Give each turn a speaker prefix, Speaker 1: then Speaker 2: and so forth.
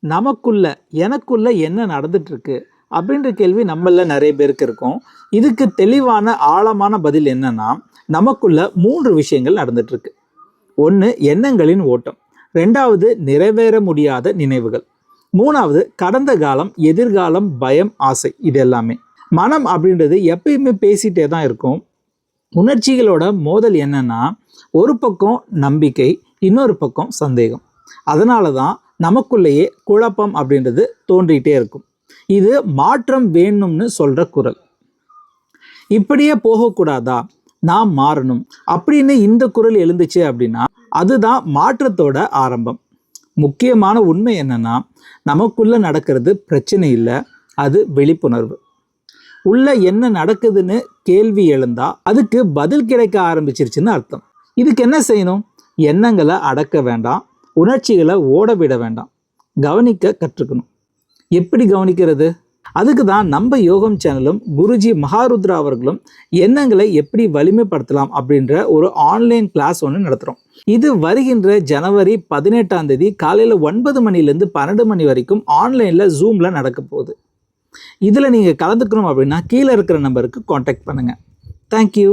Speaker 1: நமக்குள்ள எனக்குள்ள என்ன நடந்துட்டு இருக்கு அப்படின்ற கேள்வி நம்மள நிறைய பேருக்கு இருக்கும். இதுக்கு தெளிவான ஆழமான பதில் என்னன்னா, நமக்குள்ள 3 விஷயங்கள் நடந்துட்டு இருக்கு. ஒன்று எண்ணங்களின் ஓட்டம், ரெண்டாவது நிறைவேற முடியாத நினைவுகள், மூணாவது கடந்த காலம், எதிர்காலம், பயம், ஆசை. இது எல்லாமே மனம் அப்படின்றது எப்பயுமே பேசிட்டே தான் இருக்கும். உணர்ச்சிகளோட மோதல் என்னன்னா, ஒரு பக்கம் நம்பிக்கை, இன்னொரு பக்கம் சந்தேகம். அதனால தான் நமக்குள்ளேயே குழப்பம் அப்படின்றது தோன்றிட்டே இருக்கும். இது மாற்றம் வேணும்னு சொல்ற குரல். இப்படியே போகக்கூடாதா, நான் மாறணும் அப்படின்னு இந்த குரல் எழுந்துச்சு அப்படின்னா அதுதான் மாற்றத்தோட ஆரம்பம். முக்கியமான உண்மை என்னன்னா, நமக்குள்ள நடக்கிறது பிரச்சனை இல்லை, அது விழிப்புணர்வு. உள்ள என்ன நடக்குதுன்னு கேள்வி எழுந்தா அதுக்கு பதில் கிடைக்க ஆரம்பிச்சிருச்சுன்னு அர்த்தம். இதுக்கு என்ன செய்யணும்? எண்ணங்களை அடக்க வேண்டாம், உணர்ச்சிகளை ஓட விட வேண்டாம், கவனிக்க கற்றுக்கணும். எப்படி கவனிக்கிறது? அதுக்கு தான் நம்ம யோகம் சேனலும் குருஜி மகாருத்ரா அவர்களும் எண்ணங்களை எப்படி வலிமைப்படுத்தலாம் அப்படின்ற ஒரு ஆன்லைன் கிளாஸ் ஒன்று நடத்துகிறோம். இது வருகின்ற ஜனவரி 18ஆம் தேதி காலையில் 9 மணிலேருந்து 12 மணி வரைக்கும் ஆன்லைனில் ஜூமில் நடக்க போகுது. இதில் நீங்கள் கலந்துக்கணும் அப்படின்னா கீழே இருக்கிற நம்பருக்கு காண்டாக்ட் பண்ணுங்கள். தேங்க்யூ.